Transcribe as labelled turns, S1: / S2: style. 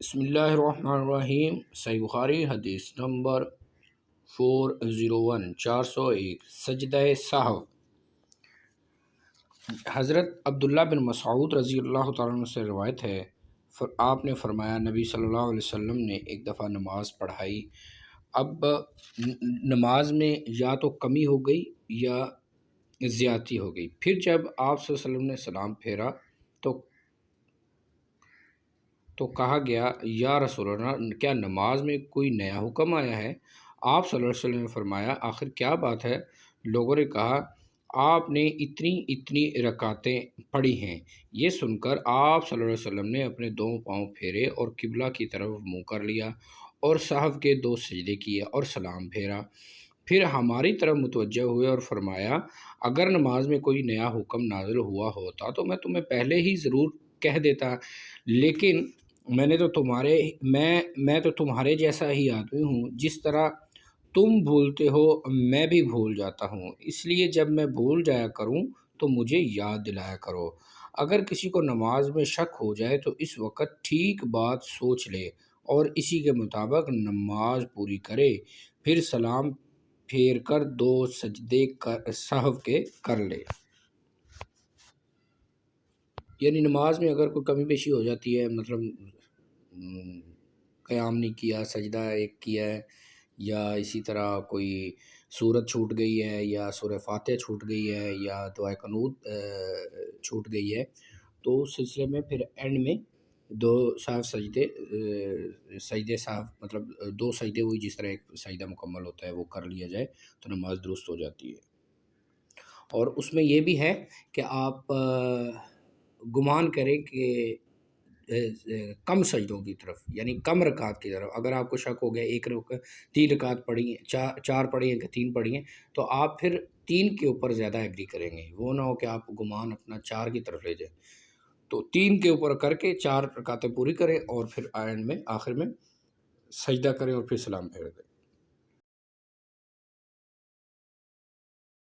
S1: بسم اللہ الرحمن الرحیم۔ صحیح بخاری حدیث نمبر 401 401 سجدہ سہو۔ حضرت عبداللہ بن مسعود رضی اللہ تعالیٰ عنہ سے روایت ہے، آپ نے فرمایا نبی صلی اللہ علیہ وسلم نے ایک دفعہ نماز پڑھائی۔ اب نماز میں یا تو کمی ہو گئی یا زیادتی ہو گئی۔ پھر جب آپ صلی اللہ علیہ وسلم نے سلام پھیرا تو کہا گیا یا رسول اللہ، کیا نماز میں کوئی نیا حکم آیا ہے؟ آپ صلی اللہ علیہ وسلم نے فرمایا آخر کیا بات ہے؟ لوگوں نے کہا آپ نے اتنی رکعتیں پڑھی ہیں۔ یہ سن کر آپ صلی اللہ علیہ وسلم نے اپنے دونوں پاؤں پھیرے اور قبلہ کی طرف منہ کر لیا اور سہو کے 2 سجدے کیے اور سلام پھیرا۔ پھر ہماری طرف متوجہ ہوئے اور فرمایا اگر نماز میں کوئی نیا حکم نازل ہوا ہوتا تو میں تمہیں پہلے ہی ضرور کہہ دیتا، لیکن میں تو تمہارے جیسا ہی آدمی ہوں، جس طرح تم بھولتے ہو میں بھی بھول جاتا ہوں، اس لیے جب میں بھول جایا کروں تو مجھے یاد دلایا کرو۔ اگر کسی کو نماز میں شک ہو جائے تو اس وقت ٹھیک بات سوچ لے اور اسی کے مطابق نماز پوری کرے، پھر سلام پھیر کر 2 سجدے سہو کے کر لے۔ یعنی نماز میں اگر کوئی کمی بیشی ہو جاتی ہے، مطلب قیام نہیں کیا، سجدہ ایک کیا ہے، یا اسی طرح کوئی سورت چھوٹ گئی ہے، یا سورہ فاتحہ چھوٹ گئی ہے، یا دعائے قنوت چھوٹ گئی ہے، تو اس سلسلے میں پھر اینڈ میں 2 سہو سجدے سہو، مطلب 2 سجدے ہوئی جس طرح ایک سجدہ مکمل ہوتا ہے وہ کر لیا جائے تو نماز درست ہو جاتی ہے۔ اور اس میں یہ بھی ہے کہ آپ گمان کریں کہ کم سجدوں کی طرف، یعنی کم رکعت کی طرف۔ اگر آپ کو شک ہو گیا 3 رکعت پڑھی ہیں، 4 پڑھی ہیں کہ 3 پڑھی ہیں، تو آپ پھر 3 کے اوپر زیادہ ایگری کریں گے۔ وہ نہ ہو کہ آپ گمان اپنا 4 کی طرف لے جائیں، تو 3 کے اوپر کر کے 4 رکعتیں پوری کریں اور پھر آخر میں سجدہ کریں اور پھر سلام پھیر دیں۔